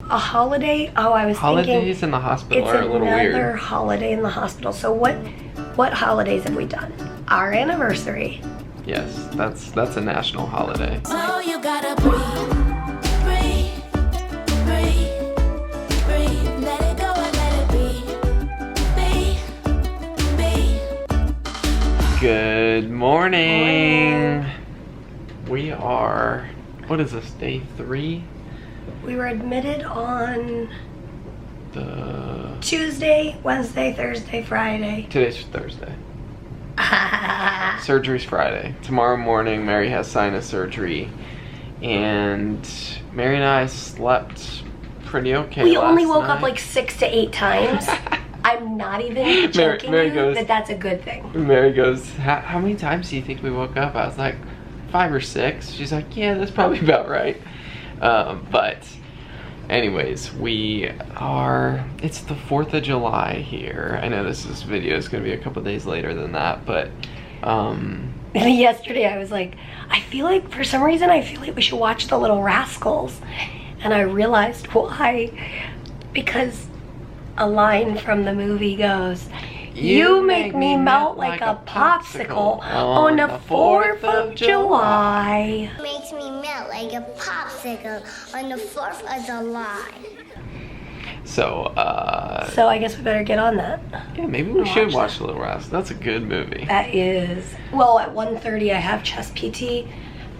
a holiday? Oh, I was thinking Holidays in the hospital are a little weird. It's another holiday in the hospital. So what holidays have we done? Our anniversary. Yes, that's a national holiday. So you gotta breathe, let it go and let it be. Good morning. We are, what is this, day 3? We were admitted on The Tuesday, Wednesday, Thursday, Friday. Today's Thursday. Surgery's Friday. Tomorrow morning, Mary has sinus surgery, and Mary and I slept pretty okay. We only woke last up like 6 to 8 times. I'm not even joking Mary goes, that's a good thing. Mary goes, how many times do you think we woke up? I was like, 5 or 6. She's like, yeah, that's probably about right. But anyways, it's the 4th of July here. I know this video is going to be a couple days later than that, but yesterday I was like, I feel like, for some reason, I feel like we should watch The Little Rascals. And I realized why. Because a line from the movie goes, you make me melt like a popsicle on the 4th of July. Makes me melt like a popsicle on the 4th of July. So I guess we better get on that. yeah, maybe we should watch The Little Rascals. That's a good movie. That is. Well, at 1:30 I have chest PT,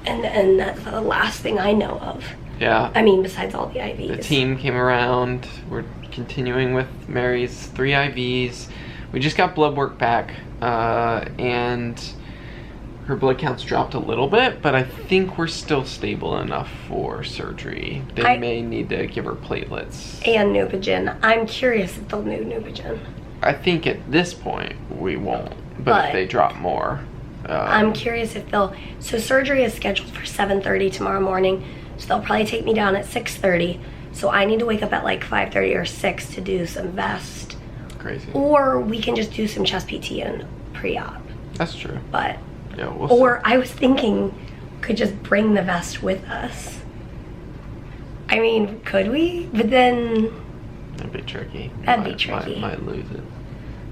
and that's the last thing I know of. Yeah. I mean, besides all the IVs. The team came around. We're continuing with Mary's 3 IVs. We just got blood work back, and her blood counts dropped a little bit, but I think we're still stable enough for surgery. They may need to give her platelets. And Neupogen. I'm curious if they'll do Neupogen. I think at this point we won't, but if they drop more. I'm curious if they'll... So surgery is scheduled for 7:30 tomorrow morning, so they'll probably take me down at 6:30. So I need to wake up at like 5:30 or 6 to do some vest. Crazy. Or we can just do some chest PT and pre-op. That's true. But... Yeah, we'll or I was thinking, could just bring the vest with us. I mean, could we? But then... That'd be tricky. That'd be tricky. Might lose it.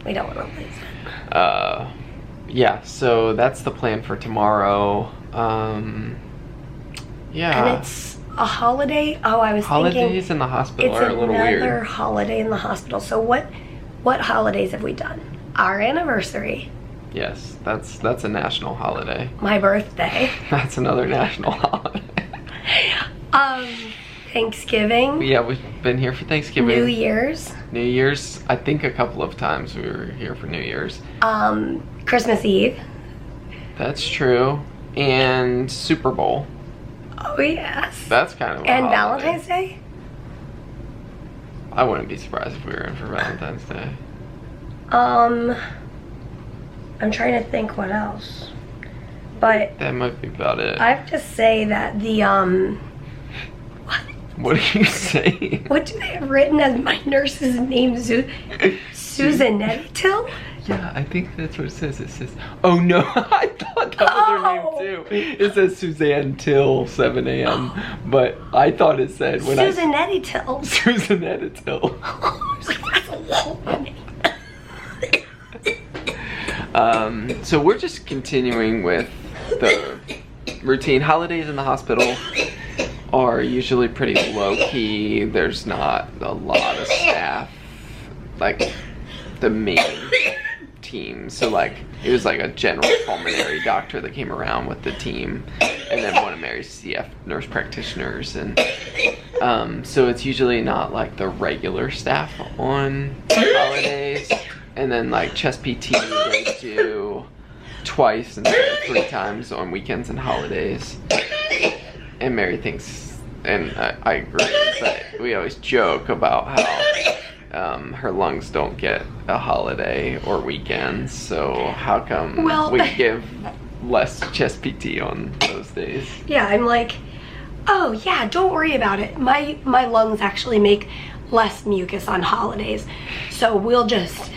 We don't want to lose it. Yeah, so that's the plan for tomorrow. Yeah. And it's a holiday. Oh, I was thinking... Holidays in the hospital are a little weird. It's another holiday in the hospital. So what holidays have we done? Our anniversary. Yes, that's a national holiday. My birthday. That's another national holiday. Thanksgiving. Yeah, we've been here for Thanksgiving. New Year's. New Year's, I think a couple of times we were here for New Year's. Christmas Eve. That's true. And Super Bowl. Oh, yes. That's kind of a And holiday. Valentine's Day? I wouldn't be surprised if we were in for Valentine's Day. I'm trying to think what else. But that might be about it. I have to say that the What are you saying? what do they have written as my nurse's name? Susanette Till? Yeah, I think that's what it says. It says, oh no, I thought that was her name too. It says Suzanne Till 7 a.m. But I thought it said when Susanette Till. Susanette Till. I was like, that's a long name. So we're just continuing with the routine. Holidays in the hospital are usually pretty low-key. There's not a lot of staff, like the main team. So like, it was like a general pulmonary doctor that came around with the team, and then one of Mary's CF nurse practitioners. And so it's usually not like the regular staff on holidays. And then like chest PT they do twice instead of 3 times on weekends and holidays. And Mary thinks, and I agree, but we always joke about how her lungs don't get a holiday or weekends, so how come we give less chest PT on those days? Yeah, I'm like, oh yeah, don't worry about it. My lungs actually make less mucus on holidays, so we'll just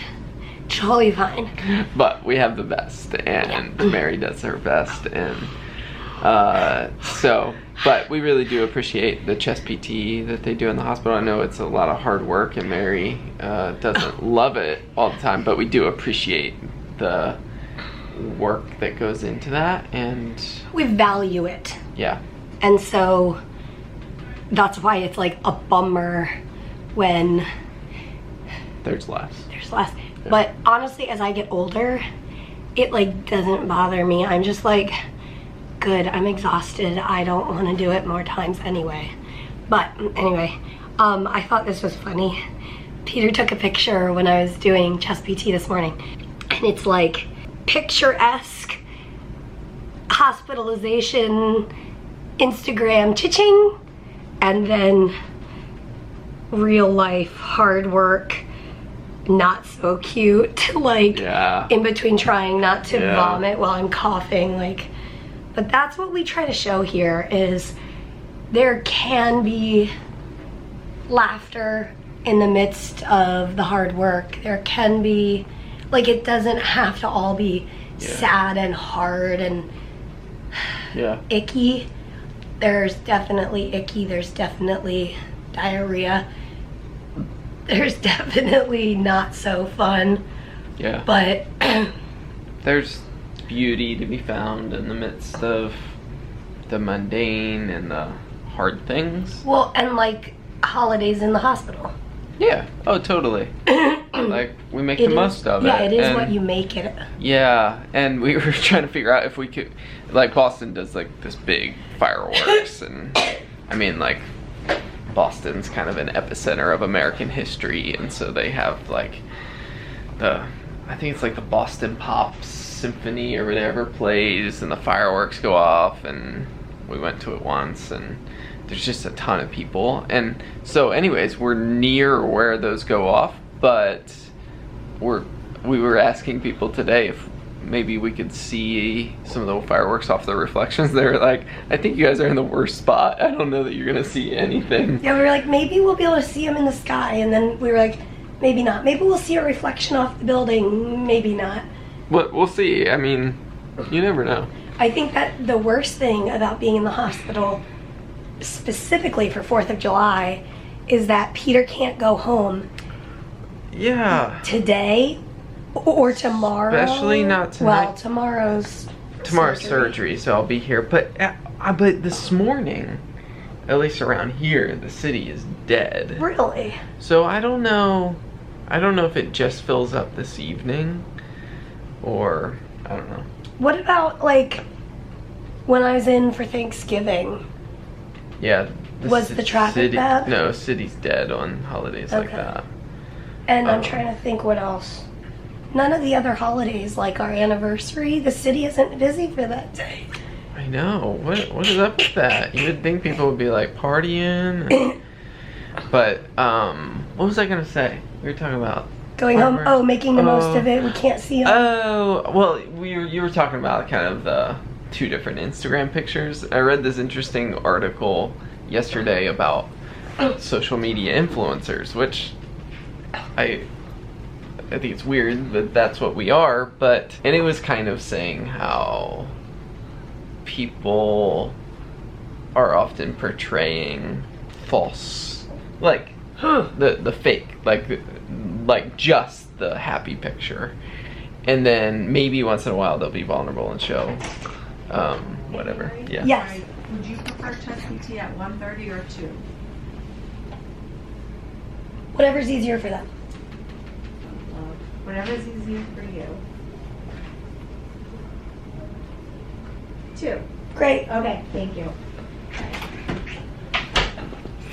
totally fine. But we have the best, and Mary does her best, and But we really do appreciate the chest PT that they do in the hospital. I know it's a lot of hard work, and Mary doesn't love it all the time, but we do appreciate the work that goes into that, and we value it. Yeah. And so that's why it's like a bummer when there's less. Yeah. But honestly, as I get older, it like doesn't bother me. I'm just like, good, I'm exhausted. I don't want to do it more times anyway. But anyway, I thought this was funny. Peter took a picture when I was doing chest PT this morning, and it's like picturesque hospitalization Instagram cha-ching, and then real life hard work not so cute, like in between trying not to vomit while I'm coughing, like. But that's what we try to show here, is there can be laughter in the midst of the hard work. There can be, like, it doesn't have to all be sad and hard and icky. There's definitely icky, there's definitely diarrhea. There's definitely not so fun. Yeah. But there's beauty to be found in the midst of the mundane and the hard things. Well, and like holidays in the hospital. Yeah. Oh, totally. Like, we make the most of it. Yeah, it is what you make it. Yeah, and we were trying to figure out if we could, like, Boston does like this big fireworks, and I mean, like, Boston's kind of an epicenter of American history, and so they have like I think it's like the Boston Pops Symphony or whatever plays, and the fireworks go off, and we went to it once, and there's just a ton of people. And so anyways, we're near where those go off, but we were asking people today if maybe we could see some of the fireworks off the reflections. They were like, I think you guys are in the worst spot. I don't know that you're gonna see anything. Yeah, we were like, maybe we'll be able to see them in the sky, and then we were like, maybe not. Maybe we'll see a reflection off the building, maybe not. But we'll see. I mean, you never know. I think that the worst thing about being in the hospital, specifically for 4th of July, is that Peter can't go home. Yeah. Today or tomorrow. Especially not tonight. Well, tomorrow's surgery, so I'll be here. But this morning, at least around here, the city is dead. Really? So I don't know if it just fills up this evening, or I don't know. What about like when I was in for Thanksgiving? Yeah. Was the traffic bad? No, city's dead on holidays like that. And I'm trying to think what else. None of the other holidays, like our anniversary, the city isn't busy for that day. I know. What is up with that? You would think people would be like partying. But what was I gonna say? We were talking about going home. Oh, making the most of it. We can't see them. Oh, well, you were talking about kind of the two different Instagram pictures. I read this interesting article yesterday about social media influencers, which I think it's weird, but that's what we are. And it was kind of saying how people are often portraying false, like the fake, like just the happy picture, and then maybe once in a while they'll be vulnerable and show whatever. Yeah. Yes. Would you prefer chest PT at 1:30 or 2? Whatever's easier for them. Whatever's easier for you. 2. Great. Okay, thank you.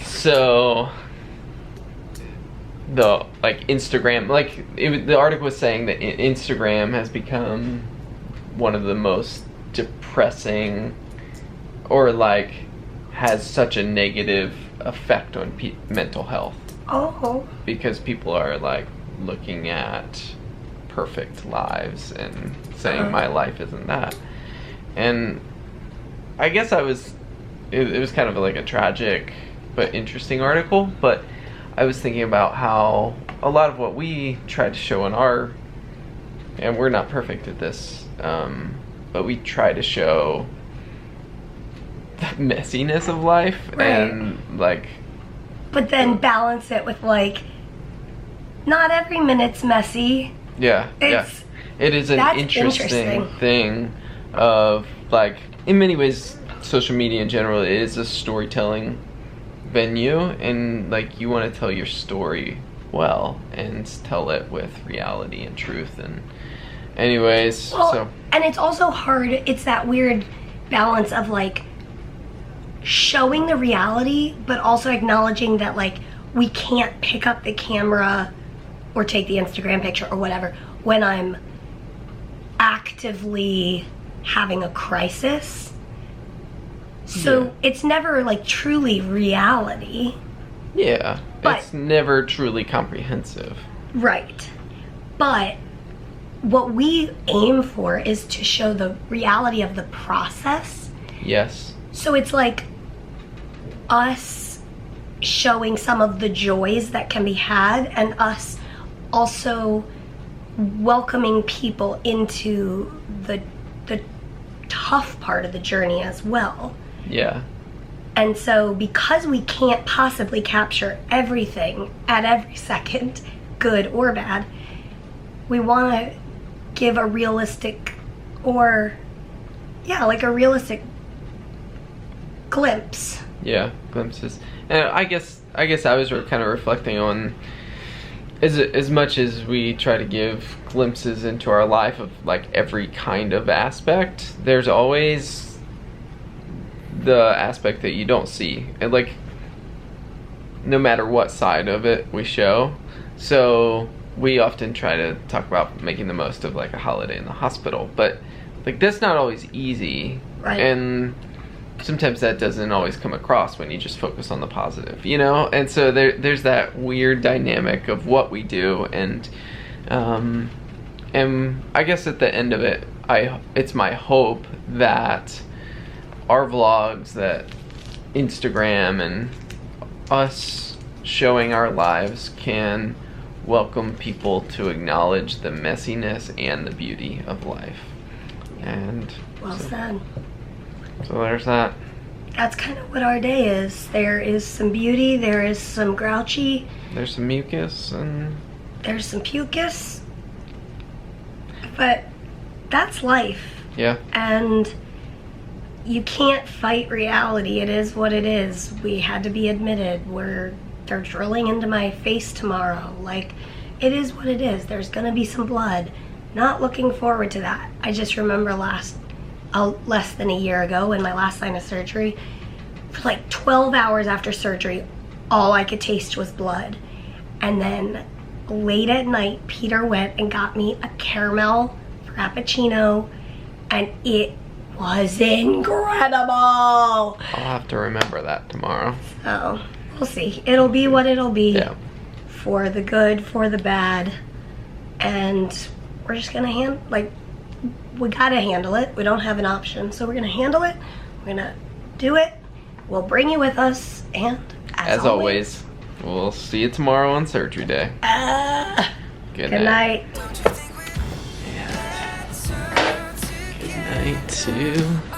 So the Instagram, the article was saying that Instagram has become one of the most depressing, or has such a negative effect on mental health. Oh. Because people are looking at perfect lives and saying my life isn't that. And I guess it was kind of like a tragic but interesting article, but I was thinking about how a lot of what we try to show and we're not perfect at this, but we try to show the messiness of life, Right. and like, But then balance it with like, not every minute's messy. yeah, It's it is an that's interesting interesting. thing of like, in many ways, social media in general is a storytelling venue, and like you want to tell your story well and tell it with reality and truth. And anyways, well, so and it's also hard. It's that weird balance of like showing the reality, but also acknowledging that like we can't pick up the camera or take the Instagram picture or whatever when I'm actively having a crisis. So Yeah. it's never like truly reality. yeah, But- it's never truly comprehensive. Right. But what we aim for is to show the reality of the process. Yes. So it's like us showing some of the joys that can be had, and us also welcoming people into the tough part of the journey as well. Yeah. And so because we can't possibly capture everything at every second, good or bad, we want to give a realistic, or like a realistic glimpse. Yeah, glimpses. And I guess I was kind of reflecting on, as much as we try to give glimpses into our life of like every kind of aspect, there's always the aspect that you don't see, and like no matter what side of it we show. So we often try to talk about making the most of like a holiday in the hospital, but like that's not always easy. Right. And sometimes that doesn't always come across when you just focus on the positive, you know? And so there's that weird dynamic of what we do, and I guess at the end of it, it's my hope that our vlogs, that Instagram and us showing our lives can welcome people to acknowledge the messiness and the beauty of life. And Well said. so there's that. That's kind of what our day is. There is some beauty, there is some grouchy, There's some mucus, and there's some pucus. But that's life. yeah, And you can't fight reality. It is what it is. We had to be admitted. They're drilling into my face tomorrow. Like, it is what it is. There's gonna be some blood. Not looking forward to that. I just remember less than a year ago, in my last sinus surgery, for like 12 hours after surgery, all I could taste was blood. And then late at night, Peter went and got me a caramel frappuccino, and it was incredible. I'll have to remember that tomorrow. So we'll see. It'll be what it'll be. Yeah. For the good, for the bad, and we're just gonna we gotta handle it. We don't have an option, so we're gonna handle it. We're gonna do it. We'll bring you with us, and As always, we'll see you tomorrow on surgery day. Good good night. Good night to